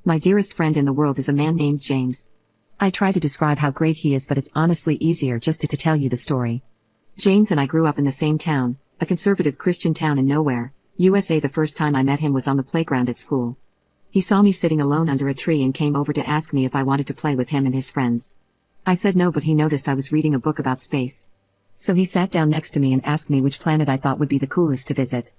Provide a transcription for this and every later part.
My dearest friend in the world is a man named James. I try to describe how great he is, but it's honestly easier just to tell you the story. James and I grew up in the same town, a conservative Christian town in nowhere, USA. The first time I met him was on the playground at school. He saw me sitting alone under a tree and came over to ask me if I wanted to play with him and his friends. I said no, but he noticed I was reading a book about space. So he sat down next to me and asked me which planet I thought would be the coolest to visit.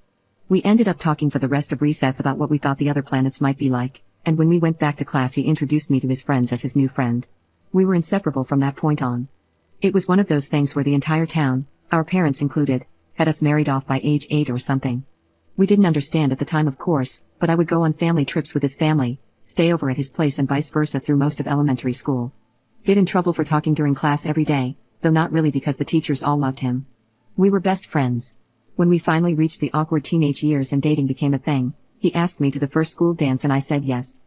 We ended up talking for the rest of recess about what we thought the other planets might be like, and when we went back to class he introduced me to his friends as his new friend. We were inseparable from that point on. It was one of those things where the entire town, our parents included, had us married off by age 8 or something. We didn't understand at the time, of course, but I would go on family trips with his family, stay over at his place and vice versa through most of elementary school. Get in trouble for talking during class every day, though not really because the teachers all loved him. We were best friends. When we finally reached the awkward teenage years and dating became a thing, he asked me to the first school dance and I said yes.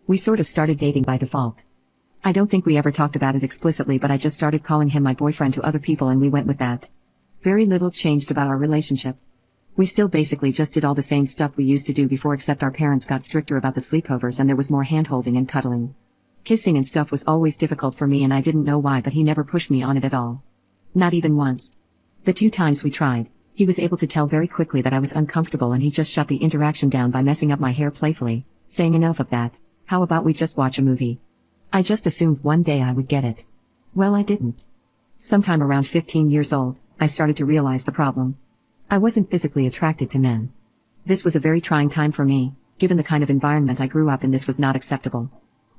We sort of started dating by default. I don't think we ever talked about it explicitly, but I just started calling him my boyfriend to other people and we went with that. Very little changed about our relationship. We still basically just did all the same stuff we used to do before, except our parents got stricter about the sleepovers and there was more hand-holding and cuddling. Kissing and stuff was always difficult for me and I didn't know why, but he never pushed me on it at all. Not even once. The 2 times we tried, he was able to tell very quickly that I was uncomfortable and he just shut the interaction down by messing up my hair playfully, saying enough of that, how about we just watch a movie? I just assumed one day I would get it. Well, I didn't. Sometime around 15 years old, I started to realize the problem. I wasn't physically attracted to men. This was a very trying time for me, given the kind of environment I grew up in. This was not acceptable.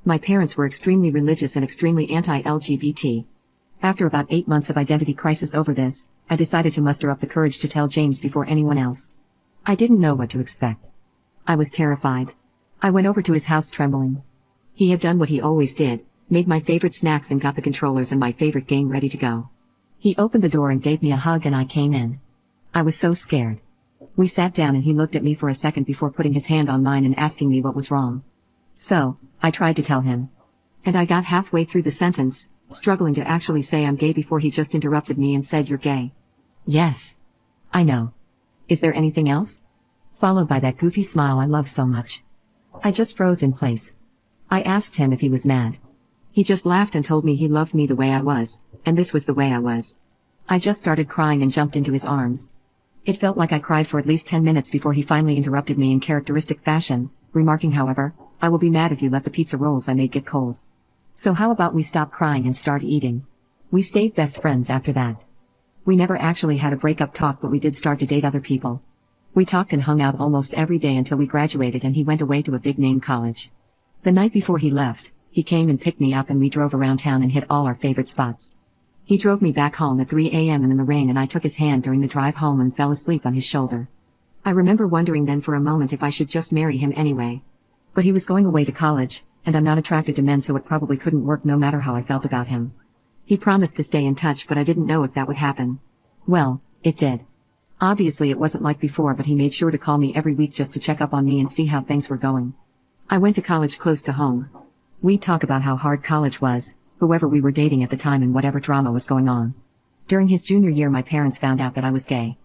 My parents were extremely religious and extremely anti-LGBT. After about 8 months of identity crisis over this, I decided to muster up the courage to tell James before anyone else. I didn't know what to expect. I was terrified. I went over to his house trembling. He had done what he always did, made my favorite snacks and got the controllers and my favorite game ready to go. He opened the door and gave me a hug and I came in. I was so scared. We sat down and he looked at me for a second before putting his hand on mine and asking me what was wrong. So, I tried to tell him. And I got halfway through the sentence, struggling to actually say I'm gay before he just interrupted me and said, "You're gay." Yes. I know. Is there anything else? Followed by that goofy smile I love so much. I just froze in place. I asked him if he was mad. He just laughed and told me he loved me the way I was, and this was the way I was. I just started crying and jumped into his arms. It felt like I cried for at least 10 minutes before he finally interrupted me in characteristic fashion, remarking, however, "I will be mad if you let the pizza rolls I made get cold. So how about we stop crying and start eating?" We stayed best friends after that. We never actually had a breakup talk, but we did start to date other people. We talked and hung out almost every day until we graduated and he went away to a big-name college. The night before he left, he came and picked me up and we drove around town and hit all our favorite spots. He drove me back home at 3 a.m. and in the rain, and I took his hand during the drive home and fell asleep on his shoulder. I remember wondering then for a moment if I should just marry him anyway. But he was going away to college, and I'm not attracted to men, so it probably couldn't work no matter how I felt about him. He promised to stay in touch, but I didn't know if that would happen. Well, it did. Obviously it wasn't like before, but he made sure to call me every week just to check up on me and see how things were going. I went to college close to home. We'd talk about how hard college was, whoever we were dating at the time and whatever drama was going on. During his junior year my parents found out that I was gay.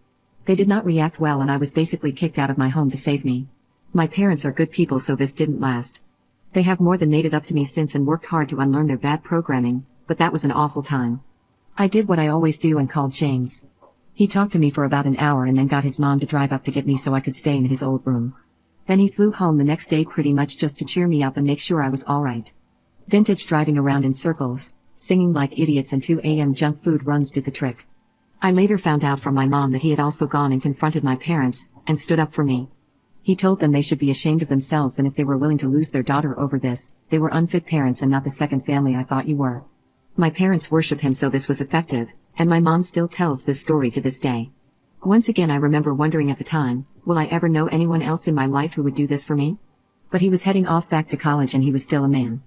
They did not react well and I was basically kicked out of my home to save me. My parents are good people, so this didn't last. They have more than made it up to me since and worked hard to unlearn their bad programming, but that was an awful time. I did what I always do and called James. He talked to me for about an hour and then got his mom to drive up to get me so I could stay in his old room. Then he flew home the next day pretty much just to cheer me up and make sure I was alright. Vintage driving around in circles, singing like idiots, and 2 a.m. junk food runs did the trick. I later found out from my mom that he had also gone and confronted my parents, and stood up for me. He told them they should be ashamed of themselves, and if they were willing to lose their daughter over this, they were unfit parents and not the second family I thought you were. My parents worship him, so this was effective, and my mom still tells this story to this day. Once again I remember wondering at the time, will I ever know anyone else in my life who would do this for me? But he was heading off back to college and he was still a man.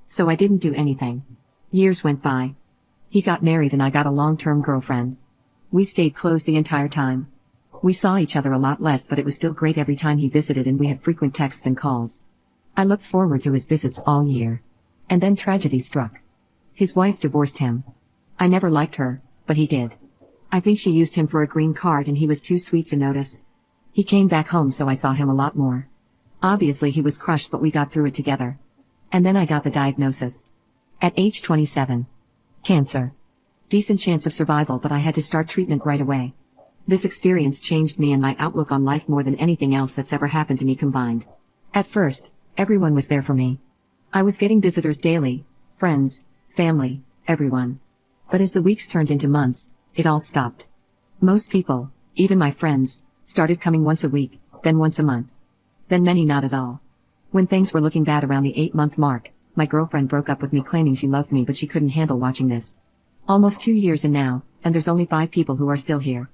So I didn't do anything. Years went by. He got married and I got a long-term girlfriend. We stayed close the entire time. We saw each other a lot less, but it was still great every time he visited and we had frequent texts and calls. I looked forward to his visits all year. And then tragedy struck. His wife divorced him. I never liked her, but he did. I think she used him for a green card and he was too sweet to notice. He came back home, so I saw him a lot more. Obviously he was crushed, but we got through it together. And then I got the diagnosis. At age 27. Cancer. Decent chance of survival, but I had to start treatment right away. This experience changed me and my outlook on life more than anything else that's ever happened to me combined. At first, everyone was there for me. I was getting visitors daily, friends, family, everyone. But as the weeks turned into months, it all stopped. Most people, even my friends, started coming once a week, then once a month. Then many not at all. When things were looking bad around the 8-month mark, my girlfriend broke up with me claiming she loved me, but she couldn't handle watching this. Almost 2 years in now, and there's only 5 people who are still here.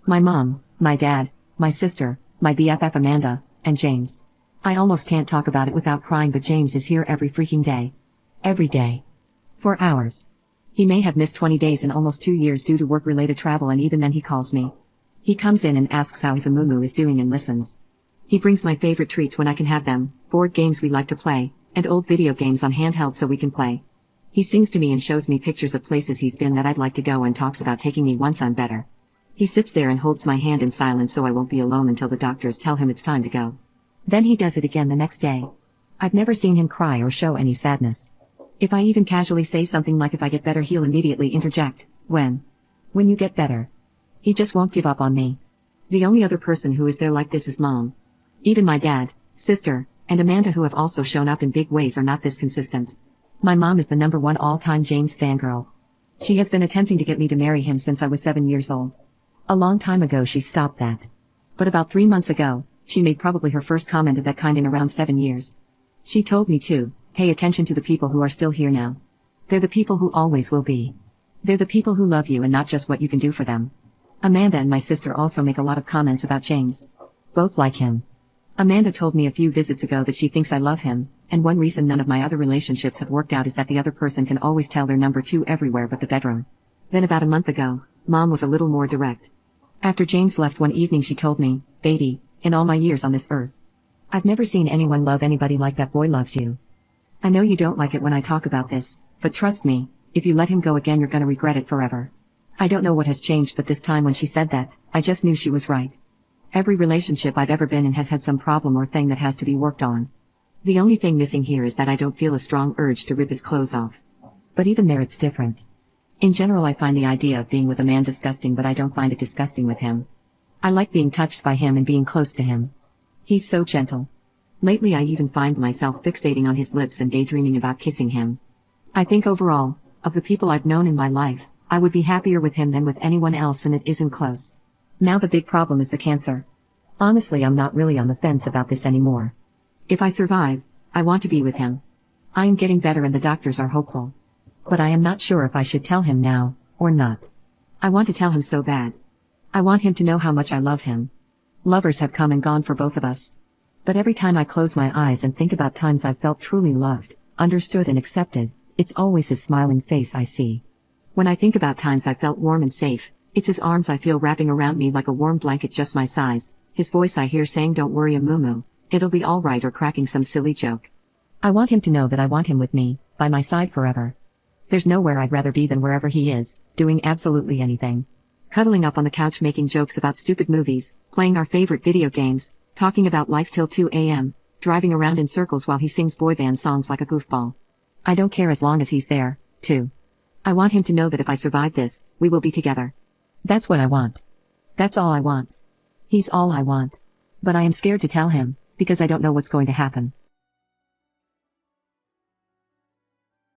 My mom, my dad, my sister, my BFF Amanda, and James. I almost can't talk about it without crying, but James is here every freaking day. Every day. For hours. He may have missed 20 days in almost 2 years due to work-related travel, and even then he calls me. He comes in and asks how his Amumu is doing and listens. He brings my favorite treats when I can have them, board games we like to play, and old video games on handheld so we can play. He sings to me and shows me pictures of places he's been that I'd like to go and talks about taking me once I'm better. He sits there and holds my hand in silence so I won't be alone until the doctors tell him it's time to go. Then he does it again the next day. I've never seen him cry or show any sadness. If I even casually say something like if I get better, he'll immediately interject, when you get better. He just won't give up on me. The only other person who is there like this is Mom. Even my dad, sister, and Amanda, who have also shown up in big ways, are not this consistent. My mom is the #1 all-time James fangirl. She has been attempting to get me to marry him since I was 7 years old. A long time ago she stopped that. But about 3 months ago, she made probably her first comment of that kind in around 7 years. She told me to pay attention to the people who are still here now. They're the people who always will be. They're the people who love you and not just what you can do for them. Amanda and my sister also make a lot of comments about James. Both like him. Amanda told me a few visits ago that she thinks I love him, and one reason none of my other relationships have worked out is that the other person can always tell they're number 2 everywhere but the bedroom. Then about a month ago, Mom was a little more direct. After James left one evening, she told me, "Baby, in all my years on this earth, I've never seen anyone love anybody like that boy loves you. I know you don't like it when I talk about this, but trust me, if you let him go again you're gonna regret it forever." I don't know what has changed, but this time when she said that, I just knew she was right. Every relationship I've ever been in has had some problem or thing that has to be worked on. The only thing missing here is that I don't feel a strong urge to rip his clothes off. But even there it's different. In general I find the idea of being with a man disgusting, but I don't find it disgusting with him. I like being touched by him and being close to him. He's so gentle. Lately I even find myself fixating on his lips and daydreaming about kissing him. I think overall, of the people I've known in my life, I would be happier with him than with anyone else, and it isn't close. Now the big problem is the cancer. Honestly, I'm not really on the fence about this anymore. If I survive, I want to be with him. I am getting better and the doctors are hopeful. But I am not sure if I should tell him now, or not. I want to tell him so bad. I want him to know how much I love him. Lovers have come and gone for both of us. But every time I close my eyes and think about times I've felt truly loved, understood and accepted, it's always his smiling face I see. When I think about times I felt warm and safe, it's his arms I feel wrapping around me like a warm blanket just my size, his voice I hear saying "Don't worry Amumu, it'll be alright," or cracking some silly joke. I want him to know that I want him with me, by my side forever. There's nowhere I'd rather be than wherever he is, doing absolutely anything. Cuddling up on the couch making jokes about stupid movies, playing our favorite video games, talking about life till 2 a.m., driving around in circles while he sings boy band songs like a goofball. I don't care as long as he's there, too. I want him to know that if I survive this, we will be together. That's what I want. That's all I want. He's all I want. But I am scared to tell him, because I don't know what's going to happen.